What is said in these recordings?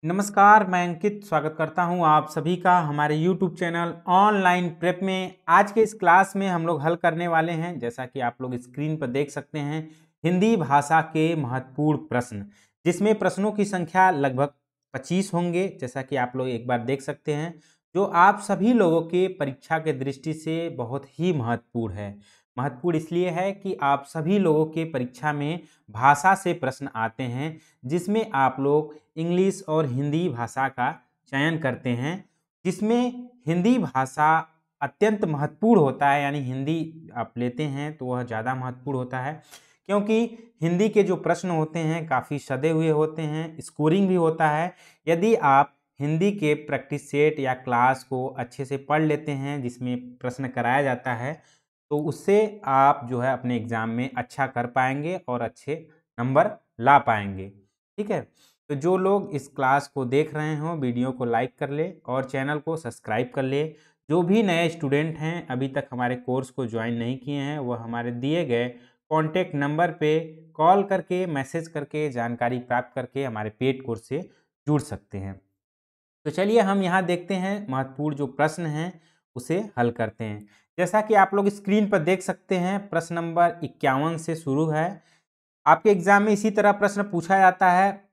नमस्कार, मैं अंकित स्वागत करता हूं आप सभी का हमारे YouTube चैनल ऑनलाइन प्रेप में। आज के इस क्लास में हम लोग हल करने वाले हैं, जैसा कि आप लोग स्क्रीन पर देख सकते हैं, हिंदी भाषा के महत्वपूर्ण प्रश्न, जिसमें प्रश्नों की संख्या लगभग 25 होंगे, जैसा कि आप लोग एक बार देख सकते हैं, जो आप सभी लोगों के परीक्षा के दृष्टि से बहुत ही महत्वपूर्ण है। महत्वपूर्ण इसलिए है कि आप सभी लोगों के परीक्षा में भाषा से प्रश्न आते हैं, जिसमें आप लोग इंग्लिश और हिंदी भाषा का चयन करते हैं, जिसमें हिंदी भाषा अत्यंत महत्वपूर्ण होता है। यानी हिंदी आप लेते हैं तो वह ज़्यादा महत्वपूर्ण होता है, क्योंकि हिंदी के जो प्रश्न होते हैं काफ़ी सधे हुए होते हैं, स्कोरिंग भी होता है। यदि आप हिंदी के प्रैक्टिस सेट या क्लास को अच्छे से पढ़ लेते हैं, जिसमें प्रश्न कराया जाता है, तो उससे आप जो है अपने एग्ज़ाम में अच्छा कर पाएंगे और अच्छे नंबर ला पाएंगे। ठीक है, तो जो लोग इस क्लास को देख रहे हों, वीडियो को लाइक कर ले और चैनल को सब्सक्राइब कर ले। जो भी नए स्टूडेंट हैं, अभी तक हमारे कोर्स को ज्वाइन नहीं किए हैं, वह हमारे दिए गए कॉन्टैक्ट नंबर पे कॉल करके, मैसेज करके, जानकारी प्राप्त करके हमारे पेड कोर्स से जुड़ सकते हैं। तो चलिए हम यहाँ देखते हैं, महत्वपूर्ण जो प्रश्न हैं उसे हल करते हैं। जैसा कि आप लोग स्क्रीन पर देख सकते हैं, प्रश्न नंबर 51 से शुरू है। आपके एग्जाम में इसी तरह प्रश्न पूछा जाता है।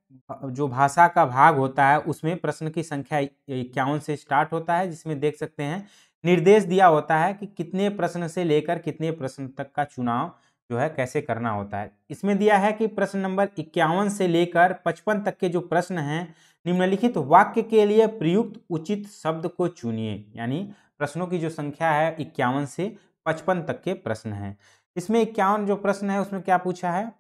जो भाषा का भाग होता है उसमें प्रश्न की संख्या 51 से स्टार्ट होता है, जिसमें देख सकते हैं निर्देश दिया होता है कि कितने प्रश्न से लेकर कितने प्रश्न तक का चुनाव जो है कैसे करना होता है। इसमें दिया है कि प्रश्न नंबर 51 से लेकर 55 तक के जो प्रश्न हैं, निम्नलिखित वाक्य के लिए प्रयुक्त उचित शब्द को चुनिए। यानी प्रश्नों की जो संख्या है 51 से 55 तक के प्रश्न हैं। इसमें 51 जो प्रश्न है उसमें क्या पूछा है?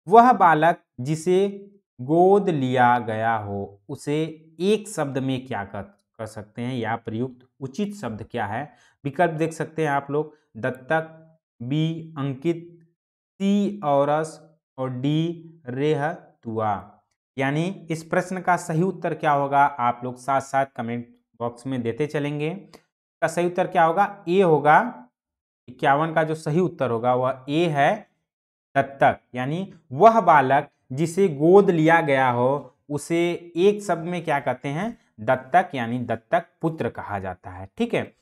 वह बालक जिसे गोद लिया गया हो उसे एक शब्द में क्या कर सकते हैं, या प्रयुक्त उचित शब्द क्या है? विकल्प देख सकते हैं आप लोग, दत्तक, बी अंकित, सी औरस और डी रेहतुआ। यानी इस प्रश्न का सही उत्तर क्या होगा, आप लोग साथ साथ कमेंट बॉक्स में देते चलेंगे। इसका सही उत्तर क्या होगा? ए होगा। 51 का जो सही उत्तर होगा वह ए है, दत्तक। यानी वह बालक जिसे गोद लिया गया हो उसे एक शब्द में क्या कहते हैं? दत्तक, यानी दत्तक पुत्र कहा जाता है। ठीक है,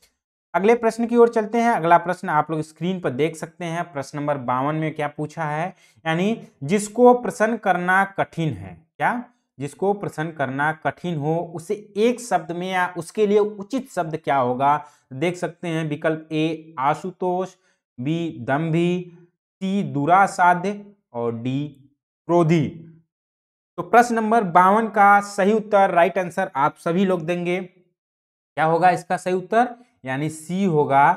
अगले प्रश्न की ओर चलते हैं। अगला प्रश्न आप लोग स्क्रीन पर देख सकते हैं। प्रश्न नंबर 52 में क्या पूछा है? यानी जिसको प्रसन्न करना कठिन है, क्या? जिसको प्रसन्न करना कठिन हो उसे एक शब्द में या उसके लिए उचित शब्द क्या होगा? देख सकते हैं विकल्प ए आशुतोष, बी दम्भी, सी दुरासाध्य और डी क्रोधी। तो प्रश्न नंबर 52 का सही उत्तर, राइट आंसर आप सभी लोग देंगे। क्या होगा इसका सही उत्तर? यानी सी होगा,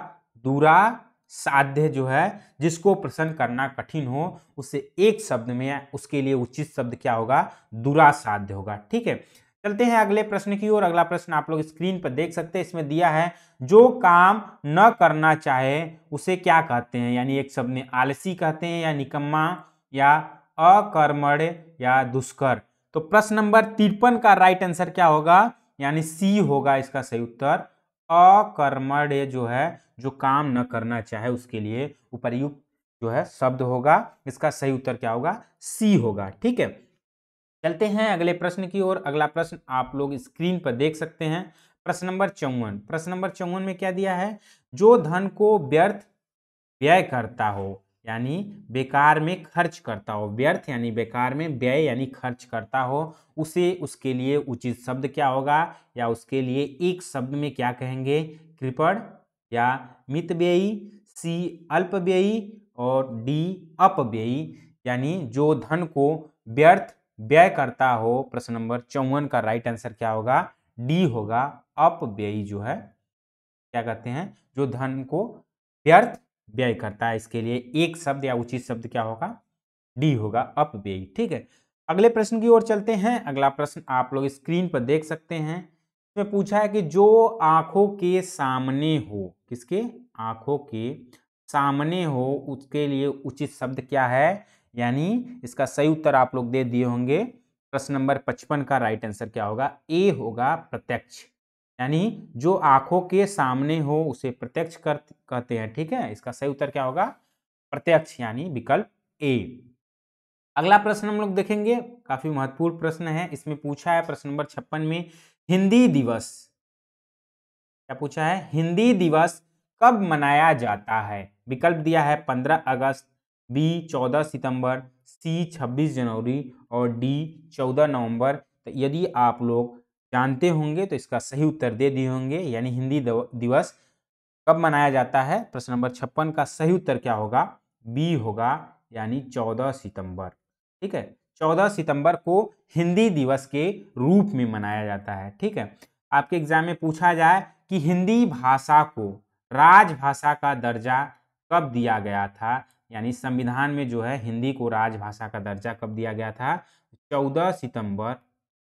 दुरासाध्य जो है, जिसको प्रसन्न करना कठिन हो उसे एक शब्द में, उसके लिए उचित शब्द क्या होगा? दुरासाध्य होगा। ठीक है, चलते हैं अगले प्रश्न की ओर। अगला प्रश्न आप लोग स्क्रीन पर देख सकते हैं। इसमें दिया है जो काम न करना चाहे उसे क्या कहते हैं? यानी एक शब्द में आलसी कहते हैं, या निकम्मा, या अकर्मण्य, या दुष्कर। तो प्रश्न नंबर 53 का राइट आंसर क्या होगा? यानी सी होगा इसका सही उत्तर। अकर्मण्य जो है, जो काम न करना चाहे उसके लिए उपर्युक्त जो है शब्द होगा। इसका सही उत्तर क्या होगा? सी होगा। ठीक है, चलते हैं अगले प्रश्न की ओर। अगला प्रश्न आप लोग स्क्रीन पर देख सकते हैं। प्रश्न नंबर 54। प्रश्न नंबर 54 में क्या दिया है? जो धन को व्यर्थ व्यय करता हो, यानी बेकार में खर्च करता हो, व्यर्थ यानी बेकार में, व्यय यानी खर्च करता हो, उसे, उसके लिए उचित शब्द क्या होगा, या उसके लिए एक शब्द में क्या कहेंगे? कृपण या मितव्ययी, सी अल्पव्ययी और डी अपव्ययी। यानी जो धन को व्यर्थ व्यय करता हो, प्रश्न नंबर 54 का राइट आंसर क्या होगा? डी होगा, अपव्ययी जो है, क्या कहते हैं, जो धन को व्यर्थ व्यय करता है, इसके लिए एक शब्द या उचित शब्द क्या होगा? डी होगा, अपव्ययी। ठीक है, अगले प्रश्न की ओर चलते हैं। अगला प्रश्न आप लोग स्क्रीन पर देख सकते हैं। इसमें पूछा है कि जो आंखों के सामने हो, किसके? आंखों के सामने हो, उसके लिए उचित शब्द क्या है? यानी इसका सही उत्तर आप लोग दे दिए होंगे। प्रश्न नंबर 55 का राइट आंसर क्या होगा? ए होगा, प्रत्यक्ष। यानी जो आंखों के सामने हो उसे प्रत्यक्ष कहते हैं। ठीक है, इसका सही उत्तर क्या होगा? प्रत्यक्ष, यानी विकल्प ए। अगला प्रश्न हम लोग देखेंगे, काफी महत्वपूर्ण प्रश्न है। इसमें पूछा है प्रश्न नंबर 56 में, हिंदी दिवस, क्या पूछा है, हिंदी दिवस कब मनाया जाता है? विकल्प दिया है 15 अगस्त, बी 14 सितंबर, सी 26 जनवरी और डी 14 नवंबर। तो यदि आप लोग जानते होंगे तो इसका सही उत्तर दे दिए होंगे, यानी हिंदी दिवस कब मनाया जाता है। प्रश्न नंबर 56 का सही उत्तर क्या होगा? बी होगा, यानी 14 सितंबर। ठीक है, 14 सितंबर को हिंदी दिवस के रूप में मनाया जाता है। ठीक है, आपके एग्जाम में पूछा जाए कि हिंदी भाषा को राजभाषा का दर्जा कब दिया गया था, यानी संविधान में जो है हिंदी को राजभाषा का दर्जा कब दिया गया था? 14 सितंबर,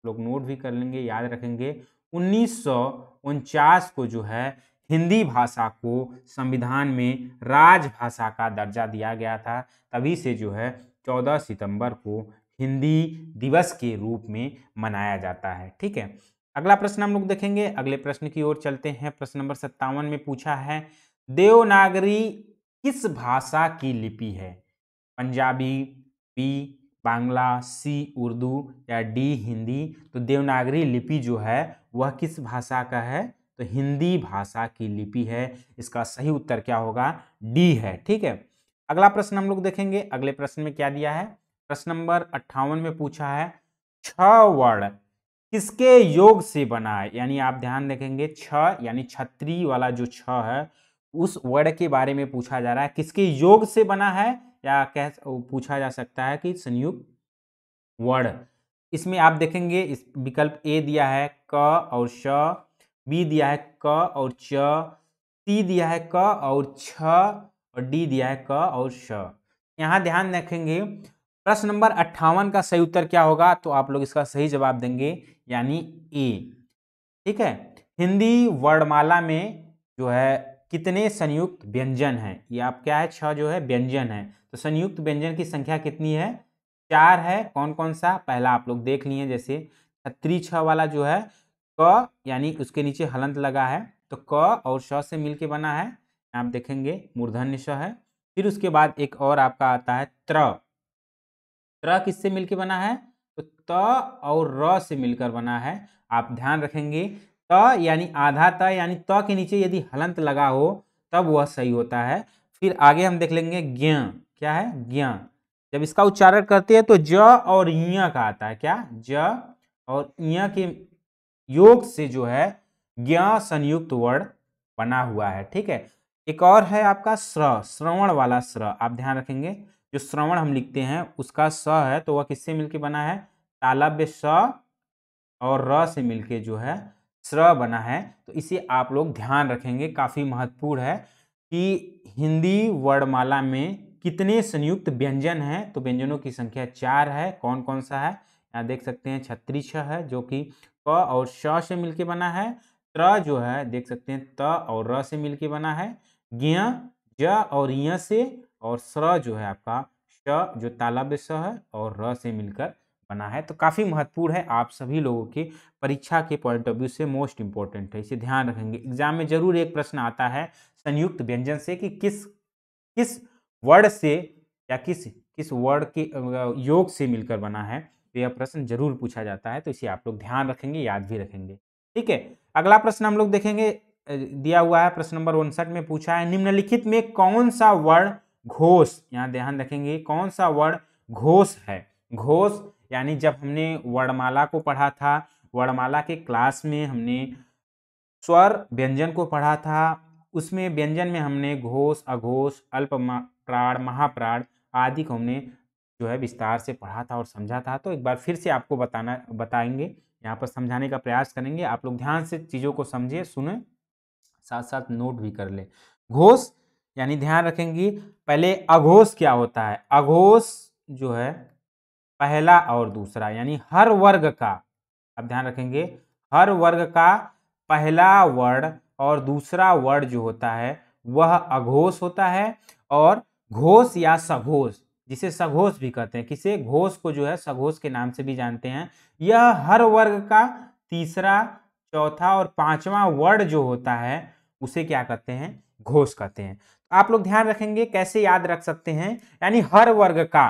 लोग नोट भी कर लेंगे, याद रखेंगे, 1949 को जो है हिंदी भाषा को संविधान में राजभाषा का दर्जा दिया गया था। तभी से जो है 14 सितंबर को हिंदी दिवस के रूप में मनाया जाता है। ठीक है, अगला प्रश्न हम लोग देखेंगे। अगले प्रश्न की ओर चलते हैं। प्रश्न नंबर 57 में पूछा है, देवनागरी किस भाषा की लिपि है? पंजाबी, बी बांग्ला, सी उर्दू या डी हिंदी। तो देवनागरी लिपि जो है वह किस भाषा का है? तो हिंदी भाषा की लिपि है। इसका सही उत्तर क्या होगा? डी है। ठीक है, अगला प्रश्न हम लोग देखेंगे। अगले प्रश्न में क्या दिया है? प्रश्न नंबर 58 में पूछा है, छ वर्ण किसके योग से बना है? यानी आप ध्यान रखेंगे, छ यानी छत्री वाला जो छ है, उस वर्ण के बारे में पूछा जा रहा है, किसके योग से बना है, या कह पूछा जा सकता है कि संयुक्त वर्ण। इसमें आप देखेंगे, इस विकल्प ए दिया है क और श, बी दिया है क और च, सी दिया है क और छ और डी दिया है क और श। यहाँ ध्यान रखेंगे, प्रश्न नंबर 58 का सही उत्तर क्या होगा? तो आप लोग इसका सही जवाब देंगे, यानी ए। ठीक है, हिंदी वर्णमाला में जो है कितने संयुक्त व्यंजन हैं? ये आप क्या है, छ जो है व्यंजन है, तो संयुक्त व्यंजन की संख्या कितनी है? 4 है। कौन कौन सा? पहला आप लोग देख लिए, जैसे छत्री छ वाला जो है क, यानी उसके नीचे हलंत लगा है, तो क और श से मिलके बना है, आप देखेंगे मूर्धन्य श है। फिर उसके बाद एक और आपका आता है त्र, त्र किससे मिलके बना है? तो त और र से मिलकर बना है। आप ध्यान रखेंगे, त यानी आधा त, यानी त के नीचे यदि हलंत लगा हो तब वह सही होता है। फिर आगे हम देख लेंगे ज्ञ, क्या है? ज्ञ, जब इसका उच्चारण करते हैं तो ज और ञ का आता है, क्या? ज और ञ के योग से जो है ज्ञ संयुक्त वर्ण बना हुआ है। ठीक है, एक और है आपका श्र, श्रवण वाला श्र, आप ध्यान रखेंगे, जो श्रवण हम लिखते हैं उसका स है, तो वह किससे मिलके बना है? तालव्य स और र से मिलके जो है श्र बना है। तो इसे आप लोग ध्यान रखेंगे, काफी महत्वपूर्ण है कि हिंदी वर्णमाला में कितने संयुक्त व्यंजन हैं। तो व्यंजनों की संख्या 4 है। कौन कौन सा है? यहाँ देख सकते हैं, छत्री छ है जो कि क और श से मिलके बना है, त्र जो है देख सकते हैं त और र से मिलके बना है, ज्ञ ज और य से, और स्र जो है आपका श जो तालव्य स है और र से मिलकर बना है। तो काफी महत्वपूर्ण है, आप सभी लोगों के परीक्षा के पॉइंट ऑफ व्यू से मोस्ट इंपॉर्टेंट है, इसे ध्यान रखेंगे। एग्जाम में जरूर एक प्रश्न आता है संयुक्त व्यंजन से कि किस किस वर्ड से या किस किस वर्ड के योग से मिलकर बना है, तो यह प्रश्न जरूर पूछा जाता है। तो इसे आप लोग ध्यान रखेंगे, याद भी रखेंगे। ठीक है, अगला प्रश्न हम लोग देखेंगे, दिया हुआ है प्रश्न नंबर 59 में पूछा है, निम्नलिखित में कौन सा वर्ण घोष, यहाँ ध्यान रखेंगे, कौन सा वर्ण घोष है? घोष यानी जब हमने वर्णमाला को पढ़ा था, वर्णमाला के क्लास में हमने स्वर व्यंजन को पढ़ा था, उसमें व्यंजन में हमने घोष, अघोष, अल्प प्राण, महाप्राण आदि को हमने जो है विस्तार से पढ़ा था और समझा था। तो एक बार फिर से आपको बताएंगे, यहाँ पर समझाने का प्रयास करेंगे। आप लोग ध्यान से चीज़ों को समझे, सुने, साथ साथ नोट भी कर ले। घोष यानी ध्यान रखेंगे, पहले अघोष क्या होता है? अघोष जो है पहला और दूसरा, यानी हर वर्ग का, आप ध्यान रखेंगे, हर वर्ग का पहला वर्ण और दूसरा वर्ण जो होता है वह अघोष होता है। और घोष या सघोष, जिसे सघोष भी कहते हैं, किसे? घोष को जो है सघोष के नाम से भी जानते हैं। यह हर वर्ग का तीसरा, चौथा और पांचवा वर्ण जो होता है उसे क्या कहते हैं? घोष कहते हैं। आप लोग ध्यान रखेंगे, कैसे याद रख सकते हैं? यानी हर वर्ग का,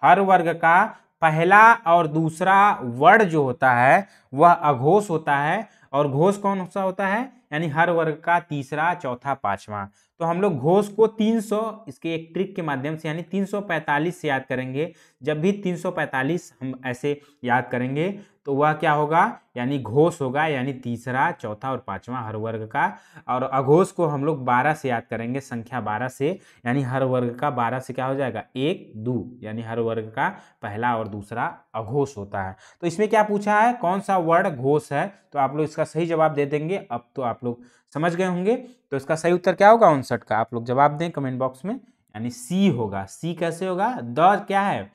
हर वर्ग का पहला और दूसरा वर्ण जो होता है वह अघोष होता है, और घोष कौन सा होता है, यानी हर वर्ग का तीसरा, चौथा, पांचवा। तो हम लोग घोष को 300 इसके एक ट्रिक के माध्यम से यानी 345 से याद करेंगे। जब भी 345 हम ऐसे याद करेंगे तो वह क्या होगा, यानी घोष होगा, यानी तीसरा, चौथा और पांचवा हर वर्ग का। और अघोष को हम लोग 12 से याद करेंगे, संख्या 12 से, यानी हर वर्ग का 12 से क्या हो जाएगा, 1, 2, यानी हर वर्ग का पहला और दूसरा अघोष होता है। तो इसमें क्या पूछा है, कौन सा वर्ण घोष है, तो आप लोग इसका सही जवाब दे देंगे। अब तो आप लोग समझ गए होंगे। तो इसका सही उत्तर क्या होगा 59 का, आप लोग जवाब दें कमेंट बॉक्स में, यानी सी होगा। सी कैसे होगा, द क्या है,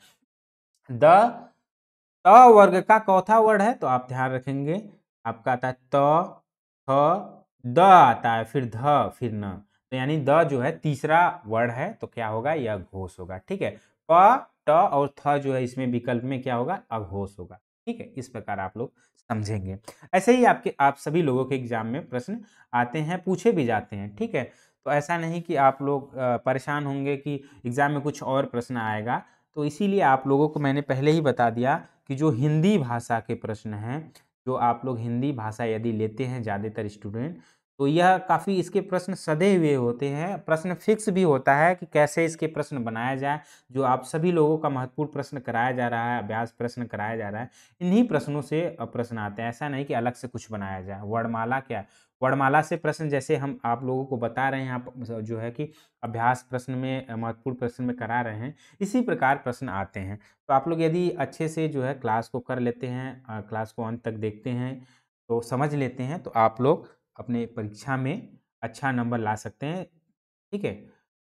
द त वर्ग का चौथा वर्ण है, तो आप ध्यान रखेंगे आपका आता है त, थ, द आता है, फिर ध, फिर न, तो यानी द जो है तीसरा वर्ण है, तो क्या होगा, यह घोष होगा। ठीक है, प, ट और थ जो है इसमें विकल्प में क्या होगा, अघोष होगा। ठीक है, इस प्रकार आप लोग समझेंगे। ऐसे ही आप सभी लोगों के एग्जाम में प्रश्न आते हैं, पूछे भी जाते हैं। ठीक है, तो ऐसा नहीं कि आप लोग परेशान होंगे कि एग्जाम में कुछ और प्रश्न आएगा। तो इसीलिए आप लोगों को मैंने पहले ही बता दिया कि जो हिंदी भाषा के प्रश्न हैं, जो आप लोग हिंदी भाषा यदि लेते हैं ज़्यादातर स्टूडेंट, तो यह काफ़ी इसके प्रश्न सधे हुए होते हैं। प्रश्न फिक्स भी होता है कि कैसे इसके प्रश्न बनाया जाए। जो आप सभी लोगों का महत्वपूर्ण प्रश्न कराया जा रहा है, अभ्यास प्रश्न कराया जा रहा है, इन्हीं प्रश्नों से प्रश्न आते हैं। ऐसा नहीं कि अलग से कुछ बनाया जाए। वर्णमाला क्या, वर्णमाला से प्रश्न जैसे हम आप लोगों को बता रहे हैं, आप जो है कि अभ्यास प्रश्न में, महत्वपूर्ण प्रश्न में करा रहे हैं, इसी प्रकार प्रश्न आते हैं। तो आप लोग यदि अच्छे से जो है क्लास को कर लेते हैं, क्लास को अंत तक देखते हैं, तो समझ लेते हैं, तो आप लोग अपने परीक्षा में अच्छा नंबर ला सकते हैं। ठीक है,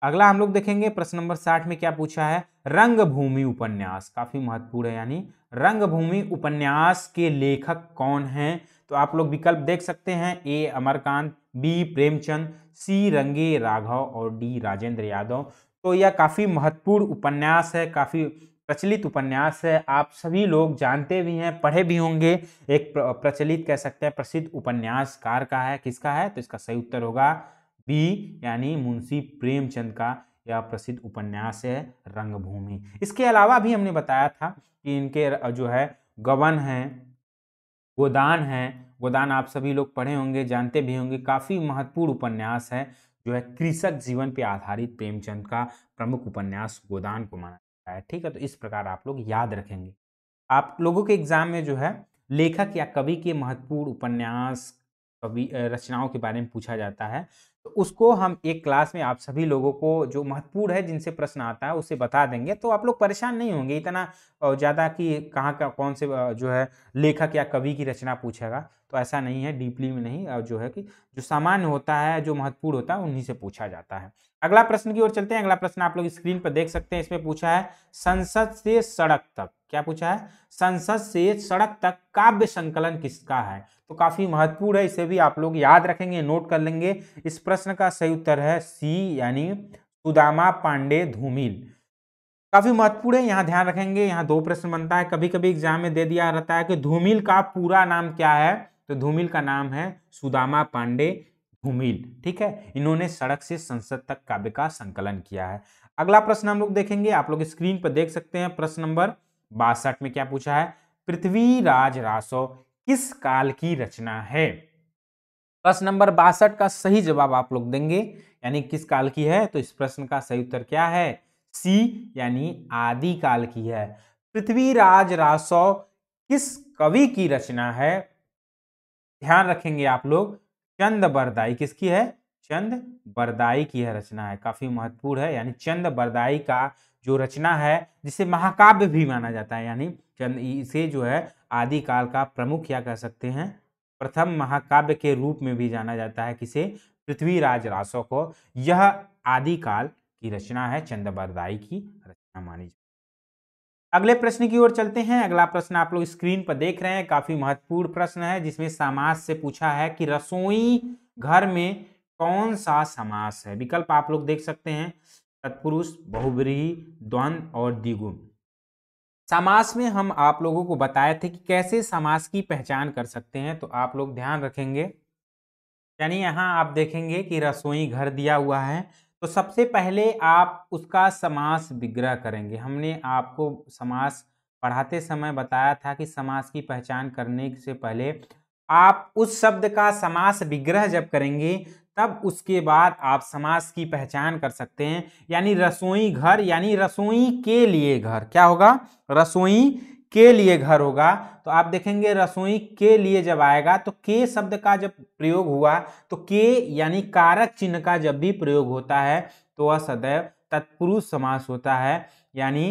अगला हम लोग देखेंगे प्रश्न नंबर 60 में क्या पूछा है, रंगभूमि उपन्यास, काफी महत्वपूर्ण है, यानी रंगभूमि उपन्यास के लेखक कौन हैं। तो आप लोग विकल्प देख सकते हैं, ए अमरकांत, बी प्रेमचंद, सी रंगे राघव और डी राजेंद्र यादव। तो यह काफी महत्वपूर्ण उपन्यास है, काफी प्रचलित उपन्यास है, आप सभी लोग जानते भी हैं, पढ़े भी होंगे। एक प्रचलित कह सकते हैं, प्रसिद्ध उपन्यासकार का है, किसका है, तो इसका सही उत्तर होगा बी, यानी मुंशी प्रेमचंद का यह प्रसिद्ध उपन्यास है रंगभूमि। इसके अलावा भी हमने बताया था कि इनके जो है गबन है, गोदान है। गोदान आप सभी लोग पढ़े होंगे, जानते भी होंगे, काफी महत्वपूर्ण उपन्यास है, जो है कृषक जीवन पे आधारित प्रेमचंद का प्रमुख उपन्यास गोदान को माना जाता है। ठीक है, तो इस प्रकार आप लोग याद रखेंगे। आप लोगों के एग्जाम में जो है लेखक या कवि के महत्वपूर्ण उपन्यास, कवि रचनाओं के बारे में पूछा जाता है, तो उसको हम एक क्लास में आप सभी लोगों को जो महत्वपूर्ण है, जिनसे प्रश्न आता है, उसे बता देंगे। तो आप लोग परेशान नहीं होंगे इतना ज़्यादा कि कहाँ का कौन से जो है लेखक या कवि की रचना पूछेगा। तो ऐसा नहीं है, डीपली में नहीं, जो है कि जो सामान्य होता है, जो महत्वपूर्ण होता है, उन्हीं से पूछा जाता है। अगला प्रश्न की ओर चलते हैं। अगला प्रश्न आप लोग स्क्रीन पर देख सकते हैं। इसमें पूछा है संसद से सड़क तक, क्या पूछा है, संसद से सड़क तक काव्य संकलन किसका है। तो काफी महत्वपूर्ण है, इसे भी आप लोग याद रखेंगे, नोट कर लेंगे। इस प्रश्न का सही उत्तर है सी, यानी सुदामा पांडे धूमिल। काफी महत्वपूर्ण है, यहाँ ध्यान रखेंगे। यहाँ दो प्रश्न बनता है, कभी कभी एग्जाम में दे दिया रहता है कि धूमिल का पूरा नाम क्या है, तो धूमिल का नाम है सुदामा पांडे धूमिल। ठीक है, इन्होंने सड़क से संसद तक काव्य का संकलन किया है। अगला प्रश्न हम लोग देखेंगे, आप लोग स्क्रीन पर देख सकते हैं। प्रश्न नंबर 62 में क्या पूछा है, पृथ्वीराज रासो किस काल की रचना है। प्रश्न नंबर 62 का सही जवाब आप लोग देंगे, यानी किस काल की है। तो इस प्रश्न का सही उत्तर क्या है, सी, यानी आदि काल की है। पृथ्वीराज रासो किस कवि की रचना है, ध्यान रखेंगे आप लोग, चंद बरदाई किसकी है, चंद बरदाई की है रचना है, काफी महत्वपूर्ण है। यानी चंद बरदाई का जो रचना है, जिसे महाकाव्य भी माना जाता है, यानी चंद, इसे जो है आदिकाल का प्रमुख क्या कह सकते हैं, प्रथम महाकाव्य के रूप में भी जाना जाता है, किसे, पृथ्वीराज रासो को। यह आदिकाल की रचना है, चंद बरदाई की रचना मानी जाती है। अगले प्रश्न की ओर चलते हैं। अगला प्रश्न आप लोग स्क्रीन पर देख रहे हैं, काफी महत्वपूर्ण प्रश्न है, जिसमें समास से पूछा है कि रसोई घर में कौन सा समास है। विकल्प आप लोग देख सकते हैं, तत्पुरुष, बहुव्रीहि, द्वंद्व और द्विगु। समास में हम आप लोगों को बताए थे कि कैसे समास की पहचान कर सकते हैं, तो आप लोग ध्यान रखेंगे। यानी यहाँ आप देखेंगे कि रसोई घर दिया हुआ है, तो सबसे पहले आप उसका समास विग्रह करेंगे। हमने आपको समास पढ़ाते समय बताया था कि समास की पहचान करने से पहले आप उस शब्द का समास विग्रह जब करेंगे तब उसके बाद आप समास की पहचान कर सकते हैं। यानी रसोई घर यानी रसोई के लिए घर, क्या होगा? रसोई के लिए घर होगा। तो आप देखेंगे रसोई के लिए जब आएगा तो के शब्द का जब प्रयोग हुआ तो के यानी कारक चिन्ह का जब भी प्रयोग होता है तो वह सदैव तत्पुरुष समास होता है। यानी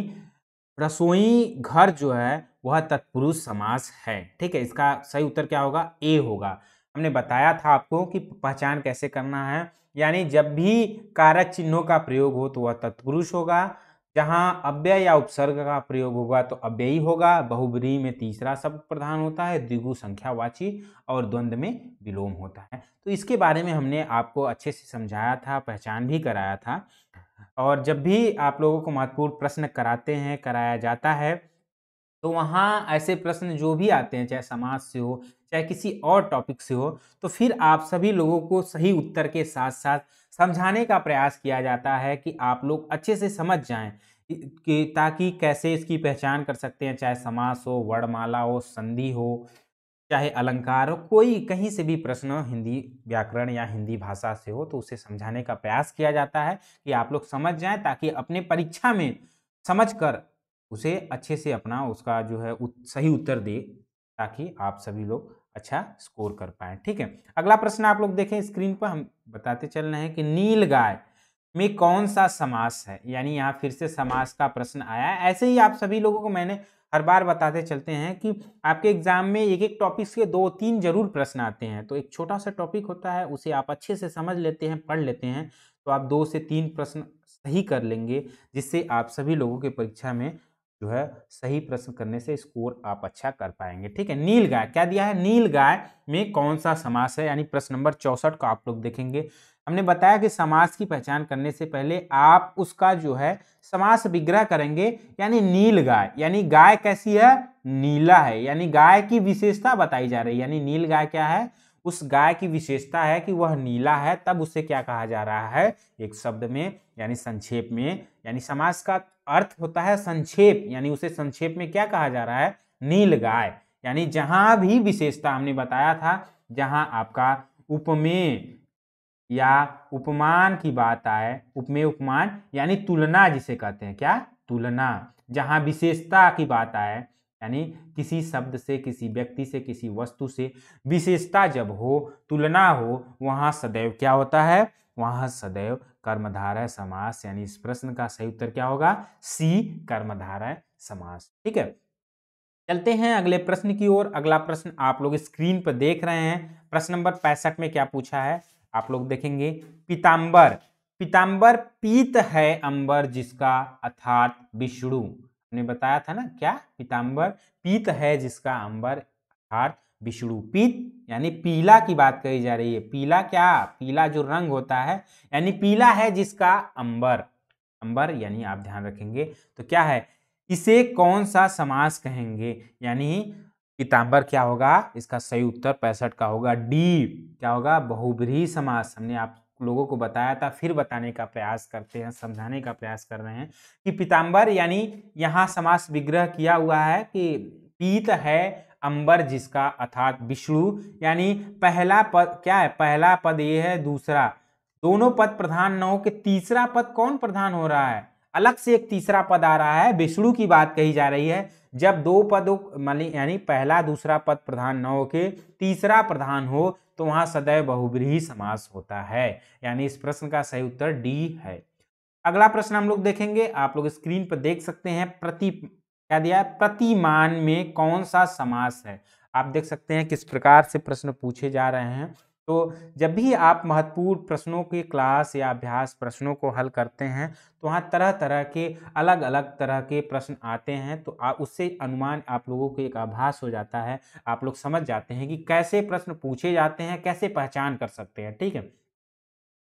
रसोई घर जो है वह तत्पुरुष समास है। ठीक है, इसका सही उत्तर क्या होगा? ए होगा। हमने बताया था आपको कि पहचान कैसे करना है। यानी जब भी कारक चिन्हों का प्रयोग हो तो वह तत्पुरुष होगा, जहां अव्यय या उपसर्ग का प्रयोग होगा तो अव्ययी होगा, बहुब्रीहि में तीसरा शब्द प्रधान होता है, द्विगु संख्यावाची और द्वंद्व में विलोम होता है। तो इसके बारे में हमने आपको अच्छे से समझाया था, पहचान भी कराया था। और जब भी आप लोगों को महत्वपूर्ण प्रश्न कराया जाता है तो वहाँ ऐसे प्रश्न जो भी आते हैं, चाहे समाज से हो, चाहे किसी और टॉपिक से हो, तो फिर आप सभी लोगों को सही उत्तर के साथ-साथ समझाने का प्रयास किया जाता है कि आप लोग अच्छे से समझ जाएँ कि ताकि कैसे इसकी पहचान कर सकते हैं, चाहे समास हो, वर्णमाला हो, संधि हो, चाहे अलंकार हो, कोई कहीं से भी प्रश्न हो, हिंदी व्याकरण या हिंदी भाषा से हो, तो उसे समझाने का प्रयास किया जाता है कि आप लोग समझ जाएँ ताकि अपने परीक्षा में समझकर उसे अच्छे से अपना उसका जो है सही उत्तर दे, ताकि आप सभी लोग अच्छा स्कोर कर पाएँ। ठीक है? अगला प्रश्न आप लोग देखें स्क्रीन पर, हम बताते चल रहे हैं कि नीलगाय में कौन-सा समास है? यानी यहाँ फिर से समास का प्रश्न आया है। ऐसे ही आप सभी लोगों को मैंने हर बार बताते चलते हैं कि आपके एग्जाम में एक-एक टॉपिक के 2-3 ज़रूर प्रश्न आते हैं। तो एक छोटा-सा टॉपिक होता है, उसे आप अच्छे से समझ लेते हैं, पढ़ लेते हैं, तो आप 2 से 3 प्रश्न सही कर लेंगे, जिससे आप सभी लोगों की परीक्षा में जो है सही प्रश्न करने से स्कोर आप अच्छा कर पाएँगे। ठीक है? नीलगाय क्या दिया है? नीलगाय में कौन-सा समास है? यानी प्रश्न नंबर 64 को आप लोग देखेंगे। हमने बताया कि समास की पहचान करने से पहले आप उसका जो है समास विग्रह करेंगे। यानी नीलगाय यानी गाय कैसी है? नीला है। यानी गाय की विशेषता बताई जा रही है। यानी नीलगाय क्या है? उस गाय की विशेषता है कि वह नीला है, तब उसे क्या कहा जा रहा है? एक शब्द में यानी संक्षेप में, यानी समास का अर्थ होता है संक्षेप, यानी उसे संक्षेप में क्या कहा जा रहा है? नीलगाय। यानी जहां भी विशेषता हमने बताया था, जहां आपका उपमेय या उपमान की बात आए, उपमेय उपमान यानी तुलना जिसे कहते हैं, क्या? तुलना। जहां विशेषता की बात आए, यानी किसी शब्द से, किसी व्यक्ति से, किसी वस्तु से विशेषता जब हो, तुलना हो, वहां सदैव क्या होता है? वहां सदैव कर्मधारय समास। यानी इस प्रश्न का सही उत्तर क्या होगा? सी, कर्मधारय समास। ठीक है, चलते हैं अगले प्रश्न की ओर। अगला प्रश्न आप लोग स्क्रीन पर देख रहे हैं। प्रश्न नंबर 65 में क्या पूछा है आप लोग देखेंगे। पीताम्बर, पीताम्बर पीत है अंबर जिसका, अर्थात विष्णु। हमने बताया था ना, क्या? पीताम्बर पीत है जिसका अंबर अर्थात विष्णु। पीत यानी पीला की बात कही जा रही है। पीला क्या? पीला जो रंग होता है, यानी पीला है जिसका अंबर। अंबर यानी आप ध्यान रखेंगे तो क्या है? इसे कौन सा समास कहेंगे? यानी पीताम्बर क्या होगा? इसका सही उत्तर 65 का होगा डी। क्या होगा? बहुब्रीहि समास। हमने आप लोगों को बताया था, फिर बताने का प्रयास करते हैं, समझाने का प्रयास कर रहे हैं कि पीताम्बर यानी यहाँ समास विग्रह किया हुआ है कि पीत है अंबर जिसका, अर्थात विष्णु। यानी पहला पद क्या है? पहला पद ये है, दूसरा दोनों पद प्रधान न हो के तीसरा पद कौन प्रधान हो रहा है? अलग से एक तीसरा पद आ रहा है, विष्णु की बात कही जा रही है। जब दो पदों यानी पहला दूसरा पद प्रधान न हो के तीसरा प्रधान हो तो वहां सदैव बहुब्रीहि समास होता है। यानी इस प्रश्न का सही उत्तर डी है। अगला प्रश्न हम लोग देखेंगे, आप लोग स्क्रीन पर देख सकते हैं। क्या दिया है? प्रतिमान में कौन सा समास है? आप देख सकते हैं किस प्रकार से प्रश्न पूछे जा रहे हैं। तो जब भी आप महत्वपूर्ण प्रश्नों की क्लास या अभ्यास प्रश्नों को हल करते हैं तो वहाँ तरह तरह के अलग अलग तरह के प्रश्न आते हैं, तो उससे अनुमान आप लोगों को एक आभास हो जाता है। आप लोग समझ जाते हैं कि कैसे प्रश्न पूछे जाते हैं, कैसे पहचान कर सकते हैं। ठीक है,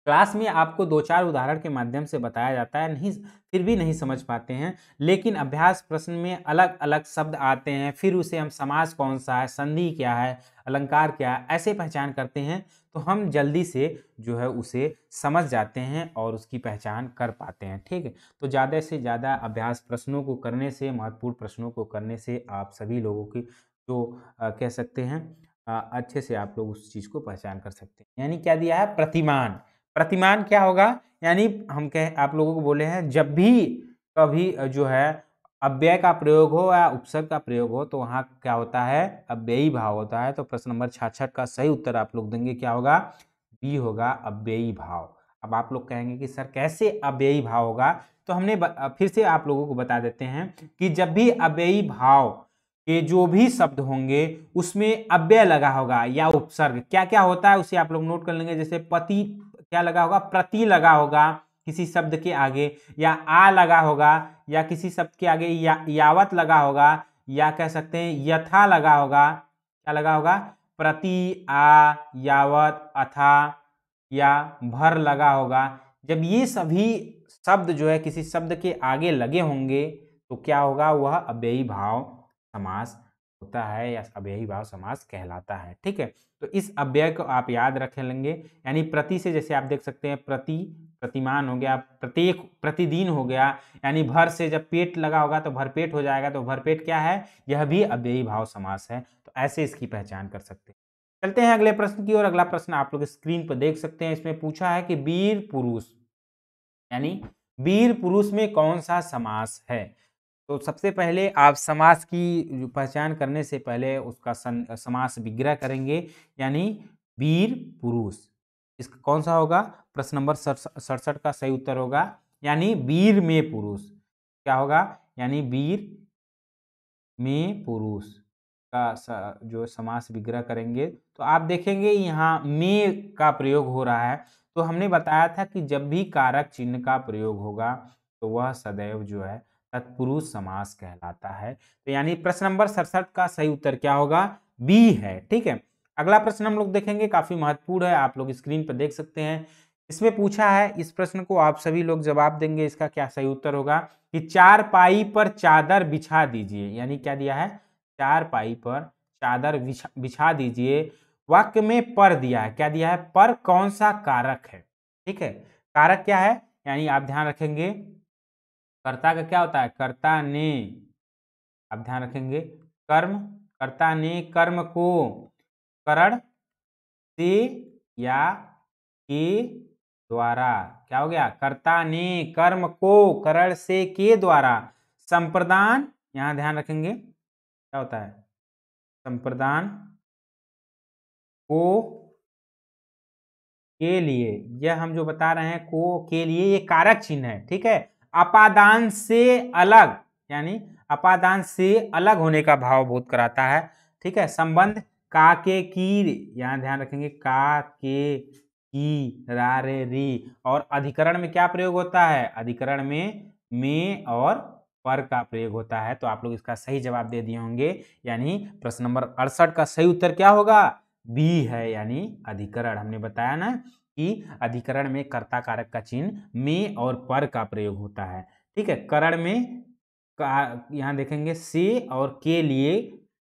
क्लास में आपको 2-4 उदाहरण के माध्यम से बताया जाता है, नहीं फिर भी नहीं समझ पाते हैं, लेकिन अभ्यास प्रश्न में अलग-अलग शब्द आते हैं, फिर उसे हम समास कौन-सा है, संधि क्या है, अलंकार क्या है, ऐसे पहचान करते हैं, तो हम जल्दी से जो है उसे समझ जाते हैं और उसकी पहचान कर पाते हैं, ठीक है? तो ज़्यादा से ज़्यादा अभ्यास प्रश्नों को करने से, महत्वपूर्ण प्रश्नों को करने से आप सभी लोगों की जो कह सकते हैं अच्छे से आप लोग उस चीज़ को पहचान कर सकते हैं। यानी क्या दिया है? प्रतिमान। प्रतिमान क्या होगा? यानी हम आप लोगों को बोले हैं जब भी कभी जो है अव्यय का प्रयोग हो या उपसर्ग का प्रयोग हो तो वहाँ क्या होता है? अव्ययी भाव होता है। तो प्रश्न नंबर 66 का सही उत्तर आप लोग देंगे क्या होगा? बी होगा अव्ययी भाव। अब आप लोग कहेंगे कि सर कैसे अव्ययी भाव होगा? तो हमने फिर से आप लोगों को बता देते हैं कि जब भी अव्ययी भाव के जो भी शब्द होंगे उसमें अव्यय लगा होगा या उपसर्ग, क्या-क्या होता है उसे आप लोग नोट कर लेंगे। जैसे पति क्या लगा होगा? प्रति लगा होगा किसी शब्द के आगे, या आ लगा होगा, या किसी शब्द के आगे यावत लगा होगा, या कह सकते हैं यथा लगा होगा। क्या लगा होगा? प्रति, आ, यावत, अथा या भर लगा होगा। जब ये सभी शब्द जो है किसी शब्द के आगे लगे होंगे तो क्या होगा? वह अव्ययी भाव समास होता है या अव्ययी भाव समास कहलाता है, ठीक है? तो इस अव्यय को आप याद रख लेंगे। यानी प्रति से जैसे आप देख सकते हैं प्रति, प्रतिमान हो गया, प्रत्येक, प्रतिदिन हो गया। यानी भर से जब पेट लगा होगा तो भरपेट हो जाएगा, तो भरपेट क्या है? यह भी अव्ययी भाव समास है। तो ऐसे इसकी पहचान कर सकते हैं। चलते हैं अगले प्रश्न की ओर। अगला प्रश्न आप लोग स्क्रीन पर देख सकते हैं। इसमें पूछा है कि वीर पुरुष, यानी वीर पुरुष में कौन सा समास है? तो सबसे पहले आप समास की पहचान करने से पहले उसका समास विग्रह करेंगे। यानी वीर पुरुष, इसका कौन सा होगा? प्रश्न नंबर 67 का सही उत्तर होगा यानी वीर में पुरुष। क्या होगा? यानी वीर में पुरुष का जो समास विग्रह करेंगे तो आप देखेंगे यहाँ में का प्रयोग हो रहा है। तो हमने बताया था कि जब भी कारक चिन्ह का प्रयोग होगा तो वह सदैव जो है तत्पुरुष समास कहलाता है। तो यानी प्रश्न नंबर 67 का सही उत्तर क्या होगा? बी है, ठीक है। अगला प्रश्न हम लोग देखेंगे, काफी महत्वपूर्ण है, आप लोग स्क्रीन पर देख सकते हैं। इसमें पूछा है, इस प्रश्न को आप सभी लोग जवाब देंगे, इसका क्या सही उत्तर होगा कि चारपाई पर चादर बिछा दीजिए। यानी क्या दिया है? चारपाई पर चादर बिछा दीजिए। वाक्य में पर दिया है, क्या दिया है? पर कौन सा कारक है, ठीक है? कारक क्या है? यानी आप ध्यान रखेंगे कर्ता का क्या होता है? कर्ता ने, आप ध्यान रखेंगे कर्म, कर्ता ने कर्म को करण से या के द्वारा, क्या हो गया? कर्ता ने कर्म को करण से के द्वारा संप्रदान, यहां ध्यान रखेंगे क्या होता है? संप्रदान को के लिए, यह हम जो बता रहे हैं को के लिए, ये कारक चिन्ह है, ठीक है। अपादान से अलग, यानी अपादान से अलग होने का भाव बोध कराता है, ठीक है। संबंध का के की, यहाँ ध्यान रखेंगे का के की रा रे री। और अधिकरण में क्या प्रयोग होता है? अधिकरण में और पर का प्रयोग होता है। तो आप लोग इसका सही जवाब दे दिए होंगे। यानी प्रश्न नंबर 68 का सही उत्तर क्या होगा? बी है, यानी अधिकरण। हमने बताया ना कि अधिकरण में कर्ता कारक का चिन्ह में और पर का प्रयोग होता है, ठीक है। करण में यहाँ देखेंगे से और के लिए,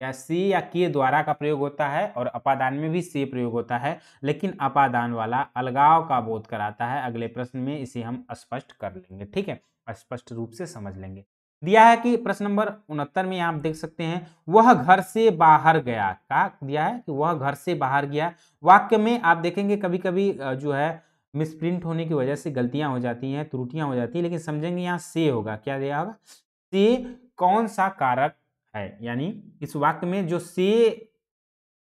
या से या के द्वारा का प्रयोग होता है, और अपादान में भी से प्रयोग होता है, लेकिन अपादान वाला अलगाव का बोध कराता है। अगले प्रश्न में इसे हम स्पष्ट कर लेंगे, ठीक है, स्पष्ट रूप से समझ लेंगे। दिया है कि प्रश्न नंबर 69 में आप देख सकते हैं, वह घर से बाहर गया। क्या दिया है? कि वह घर से बाहर गया। वाक्य में आप देखेंगे कभी कभी जो है मिसप्रिंट होने की वजह से गलतियां हो जाती हैं, त्रुटियां हो जाती हैं, लेकिन समझेंगे यहाँ से होगा। क्या दिया होगा? से कौन सा कारक है? यानी इस वाक्य में जो से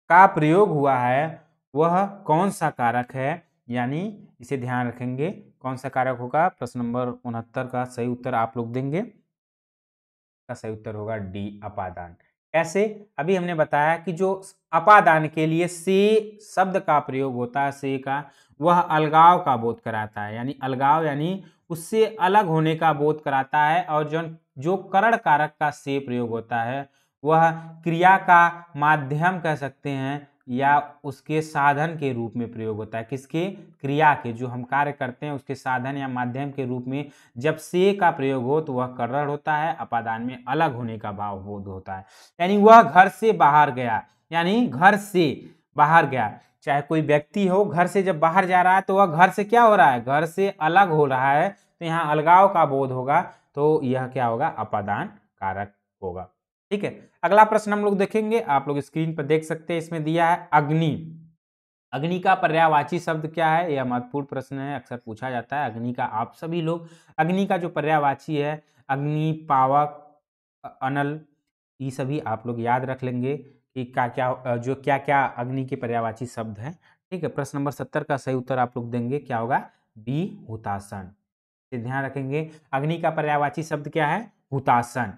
का प्रयोग हुआ है वह कौन सा कारक है? यानी इसे ध्यान रखेंगे, कौन सा कारक होगा? प्रश्न नंबर 69 का सही उत्तर आप लोग देंगे, का सही उत्तर होगा डी, अपादान। कैसे? अभी हमने बताया कि जो अपादान के लिए से शब्द का प्रयोग होता है, से का, वह अलगाव का बोध कराता है। यानी अलगाव यानी उससे अलग होने का बोध कराता है। और जो करण कारक का से प्रयोग होता है वह क्रिया का माध्यम कह सकते हैं, या उसके साधन के रूप में प्रयोग होता है। किसके? क्रिया के, जो हम कार्य करते हैं उसके साधन या माध्यम के रूप में जब से का प्रयोग हो तो वह कर्रड़ होता है, अपादान में अलग होने का भाव बोध होता है। यानी वह घर से बाहर गया, यानी घर से बाहर गया। चाहे कोई व्यक्ति हो, घर से जब बाहर जा रहा है तो वह घर से क्या हो रहा है? घर से अलग हो रहा है, तो यहाँ अलगाव का बोध होगा, तो यह क्या होगा? अपादान कारक होगा। ठीक है, अगला प्रश्न हम लोग देखेंगे, आप लोग स्क्रीन पर देख सकते हैं, इसमें दिया है अग्नि। अग्नि का पर्यायवाची शब्द क्या है? यह महत्वपूर्ण प्रश्न है, अक्सर पूछा जाता है। अग्नि का आप सभी लोग अग्नि का जो पर्यायवाची है, अग्नि, पावक, अनल, ये सभी आप लोग याद रख लेंगे कि जो क्या क्या अग्नि के पर्यायवाची शब्द हैं। ठीक है, प्रश्न नंबर 70 का सही उत्तर आप लोग देंगे, क्या होगा? बी, हुतासन। ध्यान रखेंगे, अग्नि का पर्यायवाची शब्द क्या है? हुतासन।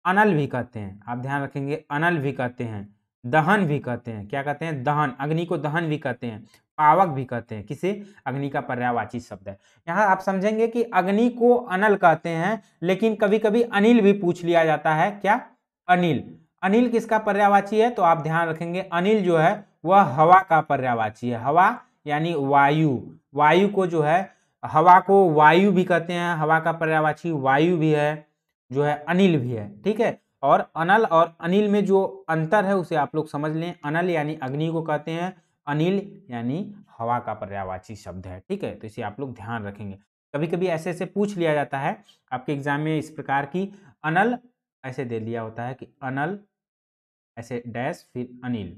अनल भी कहते हैं, आप ध्यान रखेंगे, अनल भी कहते हैं, दहन भी कहते हैं। क्या कहते हैं? दहन, अग्नि को दहन भी कहते हैं, पावक भी कहते हैं। किसे? अग्नि का पर्यायवाची शब्द है। यहाँ आप समझेंगे कि अग्नि को अनल कहते हैं, लेकिन कभी कभी अनिल भी पूछ लिया जाता है। क्या? अनिल। अनिल किसका पर्यायवाची है? तो आप ध्यान रखेंगे, अनिल जो है वह हवा का पर्यायवाची है। हवा यानी वायु, वायु को जो है, हवा को वायु भी कहते हैं, हवा का पर्यायवाची वायु भी है, जो है अनिल भी है। ठीक है, और अनल और अनिल में जो अंतर है उसे आप लोग समझ लें। अनल यानी अग्नि को कहते हैं, अनिल यानी हवा का पर्यायवाची शब्द है। ठीक है, तो इसे आप लोग ध्यान रखेंगे। कभी कभी ऐसे ऐसे पूछ लिया जाता है आपके एग्जाम में, इस प्रकार की अनल ऐसे दे दिया होता है कि अनल ऐसे डैश फिर अनिल,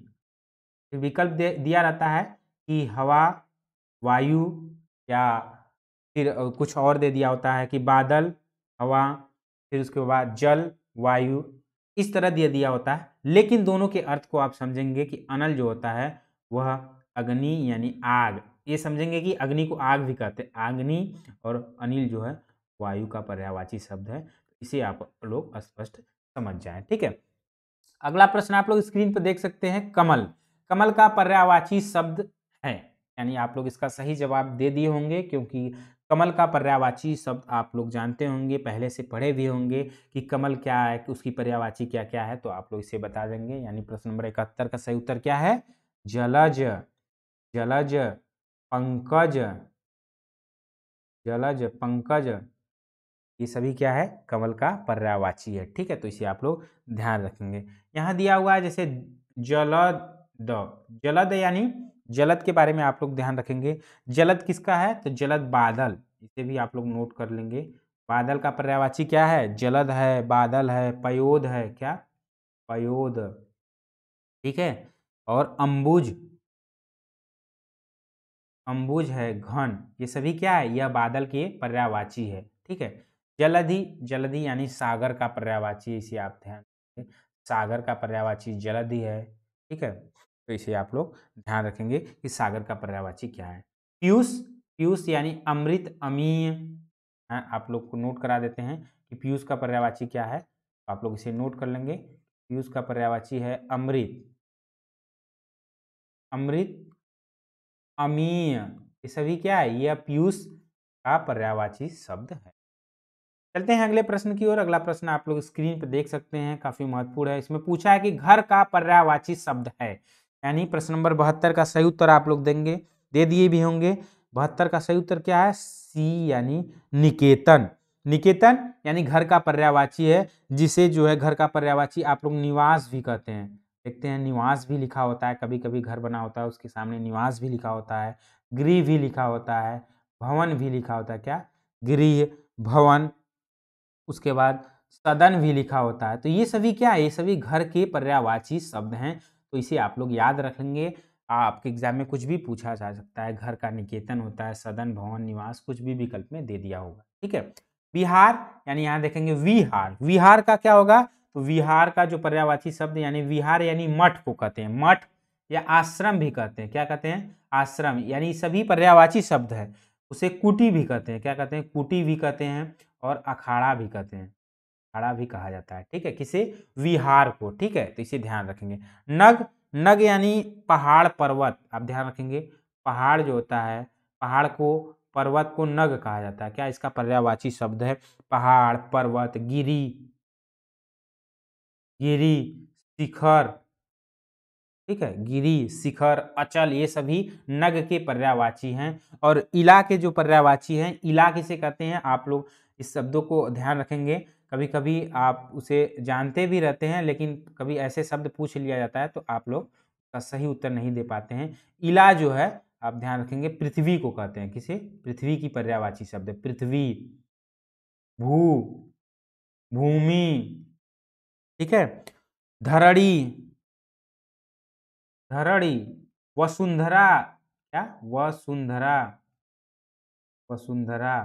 फिर विकल्प दिया रहता है कि हवा, वायु, या फिर कुछ और दे दिया होता है कि बादल, हवा, फिर उसके बाद जल, वायु, इस तरह दे दिया होता है। लेकिन दोनों के अर्थ को आप समझेंगे कि अनल जो होता है वह अग्नि यानी आग, ये समझेंगे कि अग्नि को आग भी कहते हैं, अग्नि, और अनिल जो है वायु का पर्यायवाची शब्द है। इसे आप लोग स्पष्ट समझ जाएं। ठीक है, अगला प्रश्न आप लोग स्क्रीन पर देख सकते हैं, कमल। कमल का पर्यायवाची शब्द है, यानी आप लोग इसका सही जवाब दे दिए होंगे, क्योंकि कमल का पर्यायवाची शब्द आप लोग जानते होंगे, पहले से पढ़े भी होंगे कि कमल क्या है, कि उसकी पर्यायवाची क्या क्या है, तो आप लोग इसे बता देंगे। यानी प्रश्न नंबर 71 का सही उत्तर क्या है? जलज, जलज, पंकज, जलज, पंकज, ये सभी क्या है? कमल का पर्यायवाची है। ठीक है, तो इसे आप लोग ध्यान रखेंगे। यहाँ दिया हुआ है जैसे जलद, जलद यानी जलद के बारे में आप लोग ध्यान रखेंगे। जलद किसका है? तो जलद बादल, इसे भी आप लोग नोट कर लेंगे। बादल का पर्यायवाची क्या है? जलद है, बादल है, पयोद है। क्या? पयोद। ठीक है, और अंबुज, अंबुज है, घन, ये सभी क्या है? यह बादल के पर्यायवाची है। ठीक है, जलधि, जलधि यानी सागर का पर्यायवाची, इसे आप ध्यान रखें, सागर का पर्यायवाची जलधि है। ठीक है, तो इसे आप लोग ध्यान रखेंगे कि सागर का पर्यायवाची क्या है। पीयूष, पीयूष यानी अमृत, अमीय, आप लोग को नोट करा देते हैं कि पीयूष का पर्यायवाची क्या है, तो आप लोग इसे नोट कर लेंगे। पीयूष का पर्यायवाची है अमृत, अमृत, अमीय, ये सभी क्या है? यह पीयूष का पर्यायवाची शब्द है। चलते हैं अगले प्रश्न की ओर। अगला प्रश्न आप लोग स्क्रीन पर देख सकते हैं, काफी महत्वपूर्ण है। इसमें पूछा है कि घर का पर्यायवाची शब्द है, यानी प्रश्न नंबर 72 का सही उत्तर आप लोग देंगे, दे दिए भी होंगे। 72 का सही उत्तर क्या है? सी यानी निकेतन। निकेतन यानी घर का पर्यायवाची है, जिसे जो है घर का पर्यायवाची आप लोग निवास भी कहते हैं। देखते हैं, निवास भी लिखा होता है, कभी कभी घर बना होता है उसके सामने निवास भी लिखा होता है, गृह भी लिखा होता है, भवन भी लिखा होता है। क्या? गृह, भवन, उसके बाद सदन भी लिखा होता है। तो ये सभी क्या है? ये सभी घर के पर्यायवाची शब्द हैं, तो इसे आप लोग याद रखेंगे। आपके एग्जाम में कुछ भी पूछा जा सकता है, घर का निकेतन होता है, सदन, भवन, निवास, कुछ भी विकल्प में दे दिया होगा। ठीक है, विहार यानी यहाँ देखेंगे विहार, विहार का क्या होगा? तो विहार का जो पर्यायवाची शब्द, यानी विहार यानी मठ को कहते हैं, मठ या आश्रम भी कहते हैं। क्या कहते हैं? आश्रम, यानी सभी पर्यायवाची शब्द है। उसे कुटी भी कहते हैं। क्या कहते हैं? कुटी भी कहते हैं, और अखाड़ा भी कहते हैं, अखाड़ा भी कहा जाता है। ठीक है, किसे? विहार को। ठीक है, तो इसे ध्यान रखेंगे। नग, नग यानी पहाड़, पर्वत, आप ध्यान रखेंगे, पहाड़ जो होता है, पहाड़ को, पर्वत को नग कहा जाता है। क्या? इसका पर्यायवाची शब्द है पहाड़, पर्वत, गिरी, गिरी, शिखर, ठीक है। गिरि, शिखर, अचल ये सभी नग के पर्यायवाची हैं। और इला के जो पर्यायवाची हैं, इला किसे कहते हैं, आप लोग इस शब्दों को ध्यान रखेंगे। कभी कभी आप उसे जानते भी रहते हैं, लेकिन कभी ऐसे शब्द पूछ लिया जाता है तो आप लोग का सही उत्तर नहीं दे पाते हैं। इला जो है आप ध्यान रखेंगे, पृथ्वी को कहते हैं। किसे? पृथ्वी की पर्यायवाची शब्द है पृथ्वी, भू, भूमि, ठीक है। धरणी, धरणी, वसुंधरा, क्या? वसुंधरा, वसुंधरा,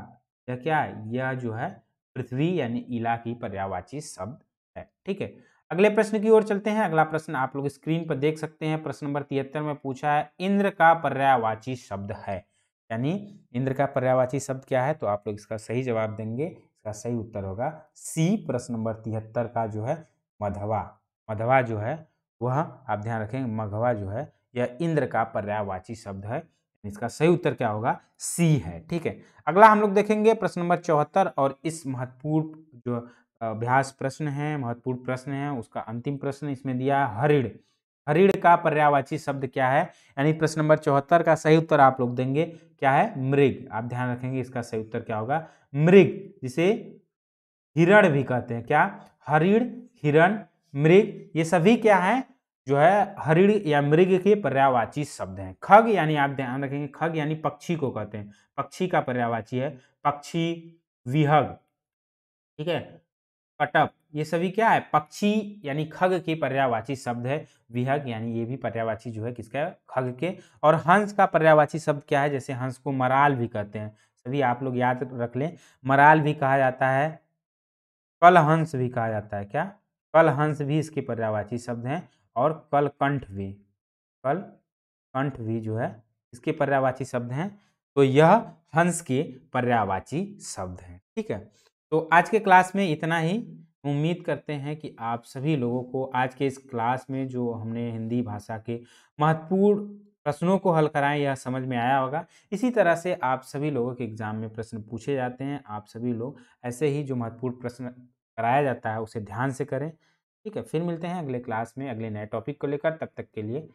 यह क्या है? यह जो है पृथ्वी यानी इला की पर्यायवाची शब्द है। ठीक है। अगले प्रश्न की ओर चलते हैं। अगला प्रश्न आप लोग स्क्रीन पर देख सकते हैं। प्रश्न नंबर 73 में पूछा है इंद्र का पर्यायवाची शब्द है, यानी इंद्र का पर्यायवाची शब्द क्या है? तो आप लोग इसका सही जवाब देंगे। इसका सही उत्तर होगा सी, प्रश्न नंबर 73 का जो है मघवा। मघवा जो है वह आप ध्यान रखेंगे, मघवा जो है यह इंद्र का पर्यायवाची शब्द है। इसका सही उत्तर क्या होगा? सी है। ठीक है। अगला हम लोग देखेंगे प्रश्न नंबर 74, और इस महत्वपूर्ण जो अभ्यास प्रश्न है, महत्वपूर्ण प्रश्न है, उसका अंतिम प्रश्न इसमें दिया हरिण। हरिण का पर्यायवाची शब्द क्या है? यानी प्रश्न नंबर 74 का सही उत्तर आप लोग देंगे क्या है? मृग। आप ध्यान रखेंगे इसका सही उत्तर क्या होगा? मृग, जिसे हिरण भी कहते हैं। क्या? हरिण, हिरण, मृग ये सभी क्या है? जो है हरिण या मृग के पर्यायवाची शब्द हैं। खग यानी आप ध्यान रखेंगे, खग यानी पक्षी को कहते हैं, पक्षी का पर्यायवाची है पक्षी, विहग, ठीक है, कटप, ये सभी क्या है? पक्षी यानी खग के पर्यायवाची शब्द है। विहग यानी ये भी पर्यायवाची जो है किसका है? खग के। और हंस का पर्यायवाची शब्द क्या है? जैसे हंस को मराल भी कहते हैं, सभी आप लोग याद रख लें। मराल भी कहा जाता है, कलहंस भी कहा जाता है। क्या? कलहंस भी इसके पर्यायवाची शब्द हैं। और कलकंठ भी, कलकंठ भी जो है इसके पर्यायवाची शब्द हैं। तो यह हंस के पर्यायवाची शब्द हैं। ठीक है। तो आज के क्लास में इतना ही। उम्मीद करते हैं कि आप सभी लोगों को आज के इस क्लास में जो हमने हिंदी भाषा के महत्वपूर्ण प्रश्नों को हल कराएं यह समझ में आया होगा। इसी तरह से आप सभी लोगों के एग्जाम में प्रश्न पूछे जाते हैं। आप सभी लोग ऐसे ही जो महत्वपूर्ण प्रश्न कराया जाता है उसे ध्यान से करें। ठीक है। फिर मिलते हैं अगले क्लास में अगले नए टॉपिक को लेकर। तब तक के लिए